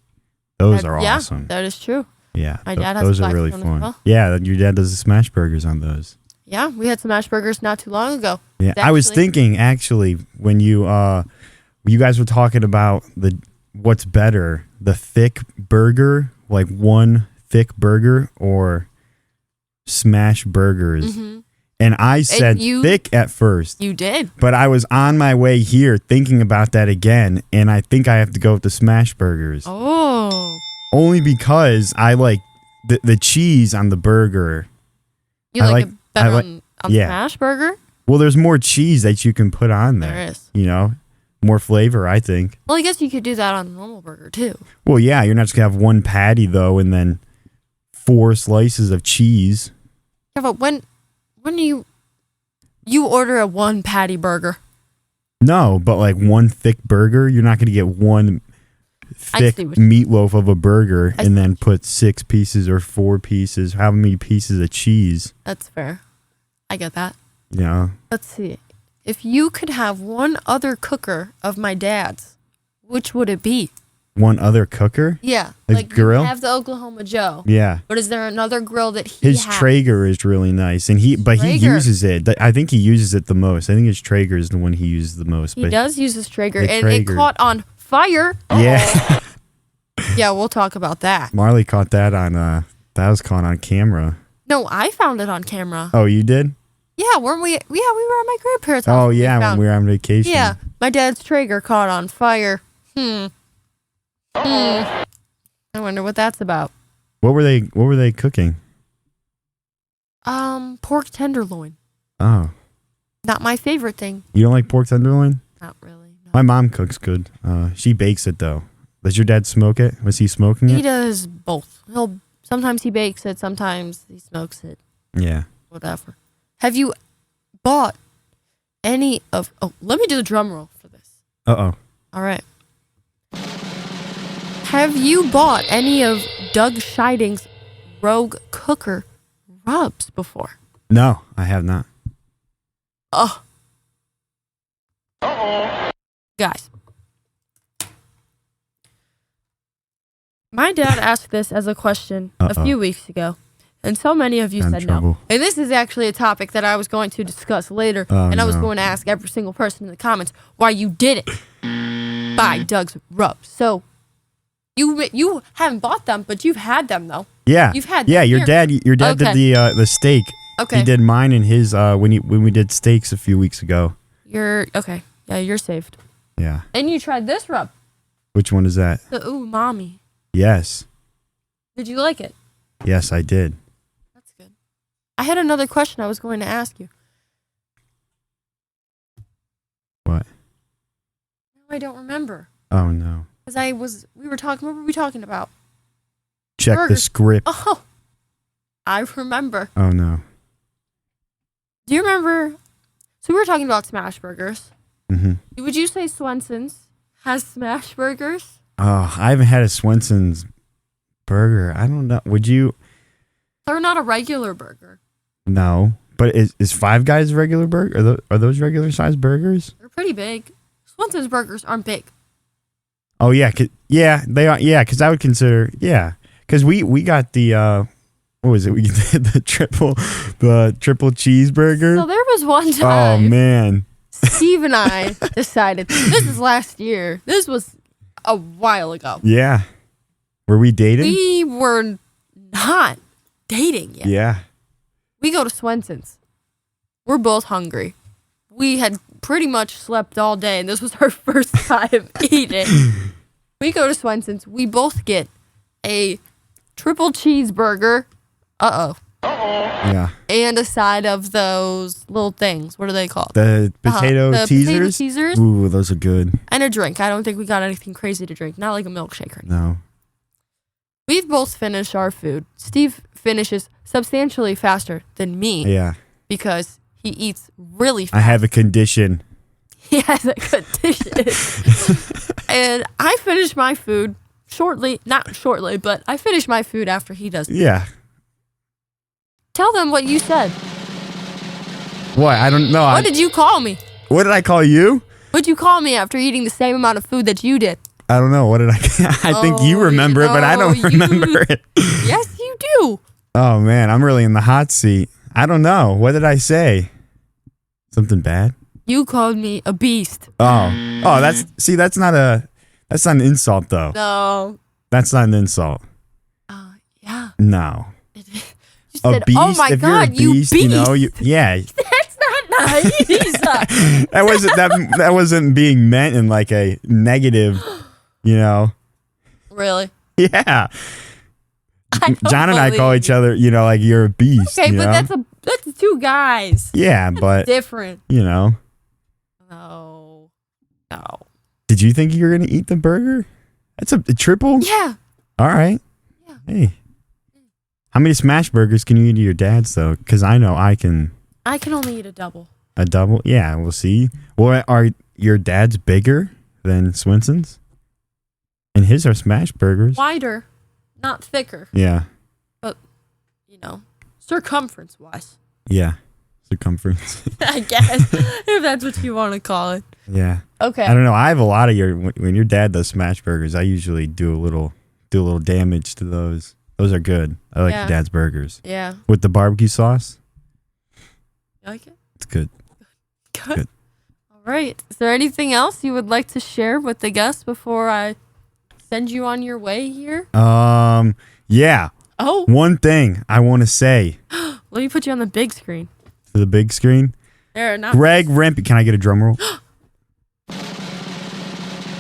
Those are awesome. Yeah, that is true. Yeah, My dad has those a are really Blackstone as fun. well. Yeah, your dad does the smash burgers on those. Yeah, we had smash burgers not too long ago. Yeah, I was thinking actually when you guys were talking about what's better, the thick burger, like one thick burger, or smash burgers. Mm-hmm. And I said you- thick at first, You did. but I was on my way here thinking about that again, and I think I have to go with the smash burgers. Oh. Only because I like the cheese on the burger. You I like like- it better I like- on yeah. smash burger? Well, there's more cheese that you can put on there. There is. You know, more flavor, I think. Well, I guess you could do that on a normal burger too. Well, yeah, you're not just gonna have one patty though, and then 4 slices of cheese. Yeah, but when do you order a one patty burger? No, but like one thick burger, you're not going to get one thick see what meatloaf of a burger and then put 6 pieces or 4 pieces. How many pieces of cheese? That's fair. I get that. You know? Let's see. If you could have one other cooker of my dad's, which would it be? One other cooker? Yeah. A like grill? You have the Oklahoma Joe. Yeah. But is there another grill that he His has? Traeger is really nice, and he Traeger. uses it. I think he uses it the most. I think his Traeger is the one he uses the most. He but does use his Traeger, the and Traeger. it caught on fire. Yeah. Yeah, we'll talk about that. Marley caught that on. That was caught on camera. No, I found it on camera. Oh, you did? Yeah, weren't we? Yeah, we were at my grandparents' house. Oh when yeah, when found- we were on vacation. Yeah, my dad's Traeger caught on fire. I wonder what that's about. What were they cooking? Pork tenderloin. Oh, Not my favorite thing. you don't like pork tenderloin? Not really. No. My mom cooks good. She bakes it though. Does your dad smoke it? Was he smoking He it? does both. Sometimes he bakes it, sometimes he smokes it. Yeah. Whatever. Have you bought any of? Oh, let me do the drum roll for this. Uh-oh. All right. Have you bought any of Doug Scheiding's Rogue Cooker rubs before? No, I have not. Oh. Guys. My dad asked this as a question a few weeks ago, and so many of you I'm in said no. trouble. And this is actually a topic that I was going to discuss later, and I was no. going to ask every single person in the comments why you didn't buy Doug's rubs. So you haven't bought them, but you've had them though. Yeah. You've had Yeah, them. your Here. dad Okay. did the steak. Okay. He did mine and his when we did steaks a few weeks ago. You're okay. Yeah, you're saved. Yeah. And you tried this rub, Which one is that? the umami. Yes. Did you like it? Yes, I did. That's good. I had another question I was going to ask you. What? No, I don't remember. Oh no. Because we were talking, what were we talking about? Check the Burgers. script. Oh, I remember. Oh no. Do you remember? So we were talking about smash burgers. Mm-hmm. Would you say Swenson's has smash burgers? Oh, I haven't had a Swenson's burger. I don't know. Would you? They're not a regular burger. No. But is Five Guys a regular burger? Are those regular sized burgers? They're pretty big. Swenson's burgers aren't big. Oh yeah, they are. Yeah, because I would consider because we got the what was it? We did the triple cheeseburger. So there was one Oh time man. Steve and I decided, this is last year. This was a while ago. Yeah. Were we dating? We were not dating yet. Yeah. We go to Swenson's. We're both hungry. We had pretty much slept all day, and this was our first time eating. We go to Swenson's. We both get a triple cheeseburger. Yeah. And a side of those little things. What are they called? The potato the teasers. potato teasers. Ooh, those are good. And a drink. I don't think we got anything crazy to drink. Not like a milkshake or anything. No. We've both finished our food. Steve finishes substantially faster than me Yeah. because he eats really fast. I have a condition. He has a condition. And I finished my food not shortly, but I finished my food after he does. Yeah. Tell them what you said. What? I don't know. What did you call me? What did I call you? What'd you call me after eating the same amount of food that you did? I don't know. What did I? I think you remember it, but I don't remember it. Yes, you do. Oh man, I'm really in the hot seat. I don't know. What did I say? Something bad? You called me a beast. Oh, that's not an insult though. No. That's not an insult. Yeah. No. You A said, beast. oh my if God, you're a beast, you beast. you know, yeah. That's not nice. That wasn't being meant in like a negative, you know. Really? Yeah. I don't John and I call believe each you. other, you know, like you're a beast. Okay, you but know? that's two guys. Yeah, but Different. you know. No. Did you think you were gonna eat the burger? That's a triple? Yeah. All right. Yeah. Hey. How many smash burgers can you eat to your dad's though? Because I know I can. I can only eat a double. A double? Yeah, we'll see. Well, your dad's bigger than Swenson's? And his are smash burgers. Wider, not thicker. Yeah. But, circumference-wise. Yeah. Circumference. I guess, if that's what you want to call it. Yeah. Okay. I don't know. I have a lot of when your dad does smash burgers, I usually do a little damage to those. Those are good. I like your dad's burgers. Yeah. With the barbecue sauce. You like it? It's good. Good. All right. Is there anything else you would like to share with the guests before I send you on your way here? Yeah. Oh. One thing I want to say. Let me put you on the big screen. To the big screen. There, now. Greg Rempe. Can I get a drum roll?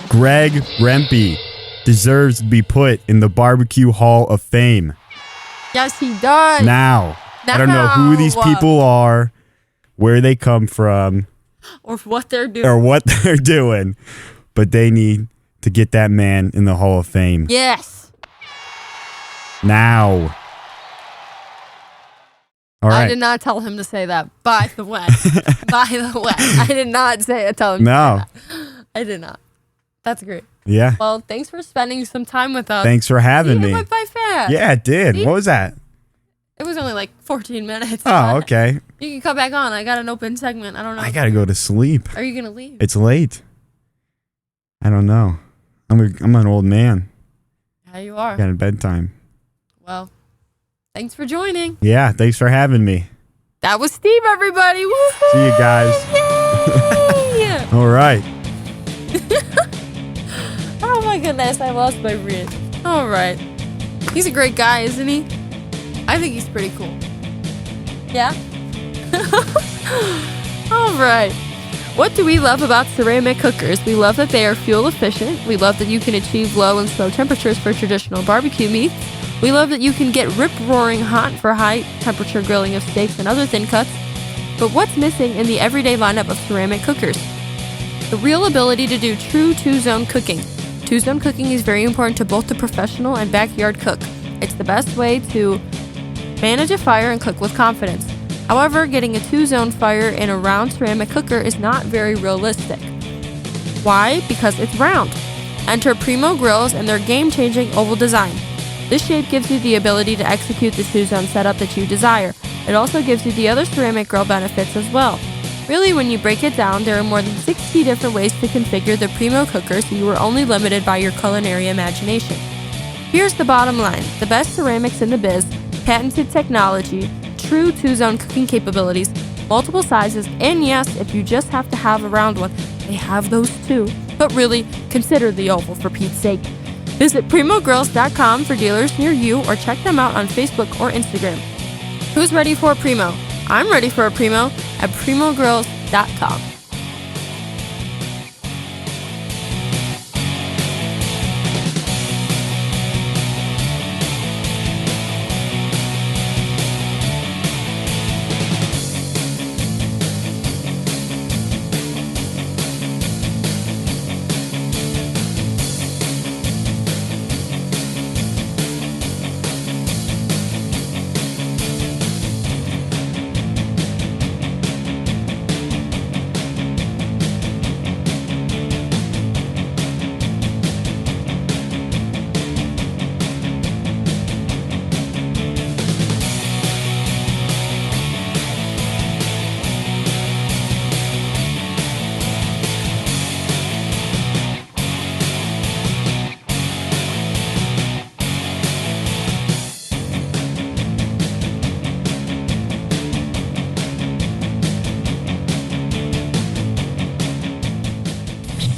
Greg Rempe deserves to be put in the Barbecue Hall of Fame. Yes, he does. Now. I don't know who these people are, where they come from, or what they're doing. But they need to get that man in the Hall of Fame. Yes. Now. All right. I did not tell him to say that, by the way. I did not tell him No. to say that. I did not. That's great. Yeah. Well, thanks for spending some time with us. Thanks for having me. It went by fast. Yeah, it did. See? What was that? It was only like 14 minutes. Oh, okay. You can come back on. I got an open segment. I don't know. I got to go to sleep. Are you going to leave? It's late. I don't know. I'm an old man. Yeah, you are. Got a bedtime. Well, thanks for joining. Yeah, thanks for having me. That was Steve, everybody. Woo-hoo! See you guys. Yay! All right. Oh my goodness, I lost my breath. All right. He's a great guy, isn't he? I think he's pretty cool. Yeah? All right. What do we love about ceramic cookers? We love that they are fuel efficient. We love that you can achieve low and slow temperatures for traditional barbecue meats. We love that you can get rip-roaring hot for high-temperature grilling of steaks and other thin cuts. But what's missing in the everyday lineup of ceramic cookers? The real ability to do true two-zone cooking. Two-zone cooking is very important to both the professional and backyard cook. It's the best way to manage a fire and cook with confidence. However, getting a two-zone fire in a round ceramic cooker is not very realistic. Why? Because it's round. Enter Primo grills and their game-changing oval design. This shape gives you the ability to execute the two-zone setup that you desire. It also gives you the other ceramic grill benefits as well. Really, when you break it down, there are more than 60 different ways to configure the Primo cooker, so you are only limited by your culinary imagination. Here's the bottom line. The best ceramics in the biz, patented technology, true two-zone cooking capabilities, multiple sizes, and yes, if you just have to have a round one, they have those too. But really, consider the oval for Pete's sake. Visit PrimoGrills.com for dealers near you or check them out on Facebook or Instagram. Who's ready for a Primo? I'm ready for a Primo at PrimoGrills.com.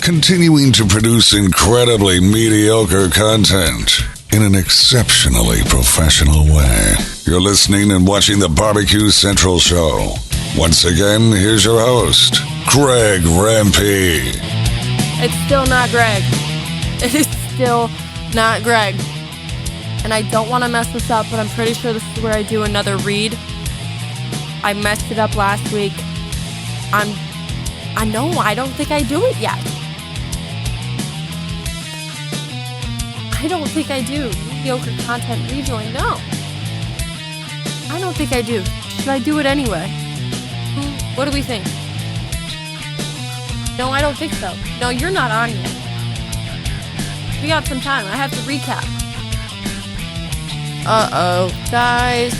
Continuing to produce incredibly mediocre content in an exceptionally professional way. You're listening and watching the Barbecue Central Show. Once again, here's your host, Greg Rempe. It's still not Greg. It is still not Greg. And I don't want to mess this up, but I'm pretty sure this is where I do another read. I messed it up last week. I know, I don't think I do it yet. I don't think I do. Mediocre content rejoin, no. I don't think I do. Should I do it anyway? What do we think? No, I don't think so. No, you're not on yet. We got some time. I have to recap. Uh-oh, guys.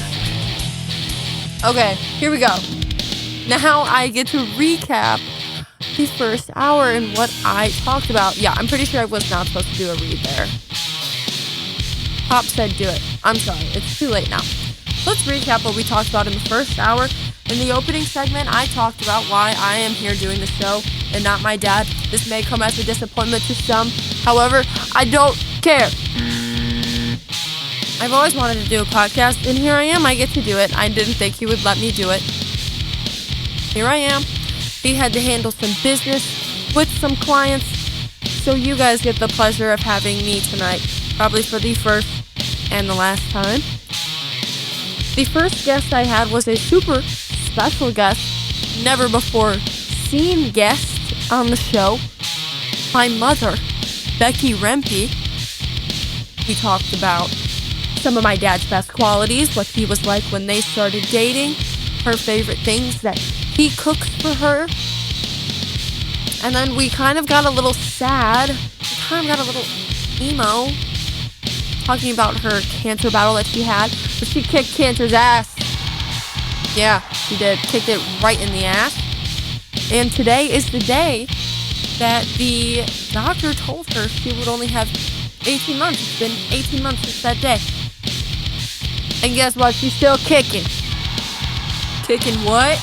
Okay, here we go. Now I get to recap the first hour and what I talked about. Yeah, I'm pretty sure I was not supposed to do a read there. Pop said do it. I'm sorry, it's too late now. Let's recap what we talked about in the first hour. In the opening segment, I talked about why I am here doing the show and not my dad. This may come as a disappointment to some. However, I don't care. I've always wanted to do a podcast, and here I am. I get to do it. I didn't think he would let me do it. Here I am. He had to handle some business with some clients, so you guys get the pleasure of having me tonight, probably for the first and the last time. The first guest I had was a super special guest, never before seen guest on the show, my mother, Becky Rempe. We talked about some of my dad's best qualities, what he was like when they started dating, her favorite things that he cooks for her. And then we kind of got a little sad. We kind of got a little emo, talking about her cancer battle that she had. But she kicked cancer's ass. Yeah, she did. Kicked it right in the ass. And today is the day that the doctor told her she would only have 18 months. It's been 18 months since that day. And guess what? She's still kicking. Kicking what?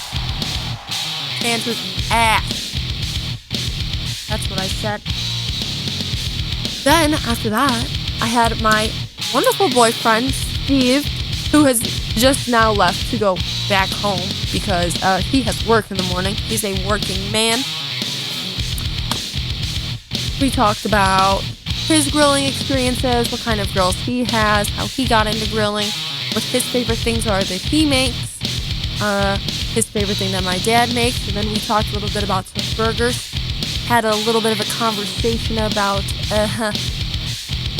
Cancer's ass. That's what I said. Then, after that, I had my wonderful boyfriend, Steve, who has just now left to go back home because he has work in the morning. He's a working man. We talked about his grilling experiences, what kind of grills he has, how he got into grilling, what his favorite things are that he makes, his favorite thing that my dad makes, and then we talked a little bit about some burgers. Had a little bit of a conversation about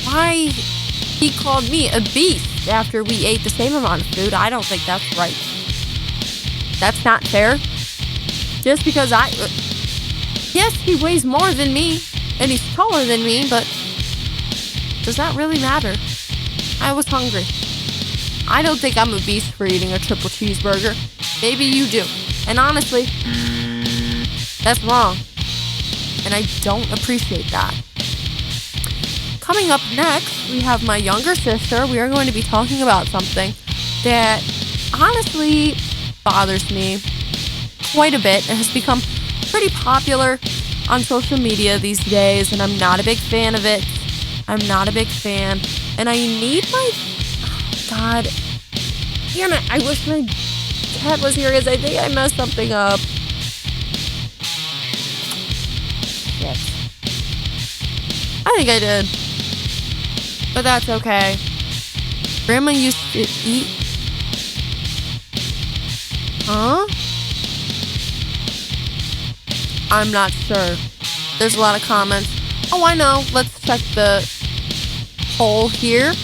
why he called me a beast after we ate the same amount of food. I don't think that's right. That's not fair. Just because yes, he weighs more than me, and he's taller than me, but does that really matter? I was hungry. I don't think I'm a beast for eating a triple cheeseburger. Maybe you do. And honestly, that's wrong. And I don't appreciate that. Coming up next, we have my younger sister. We are going to be talking about something that honestly bothers me quite a bit. It has become pretty popular on social media these days, and I'm not a big fan of it. I'm not a big fan. And I need my... God. Damn it. I wish my cat was here because I think I messed something up. Shit. I think I did. But that's okay. Grandma used to eat... Huh? I'm not sure. There's a lot of comments. Oh, I know. Let's check the poll here.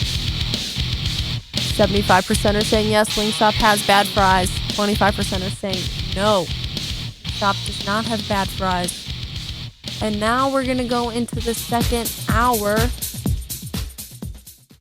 75% are saying yes, Wingstop has bad fries. 25% are saying no, Wingstop does not have bad fries. And now we're going to go into the second hour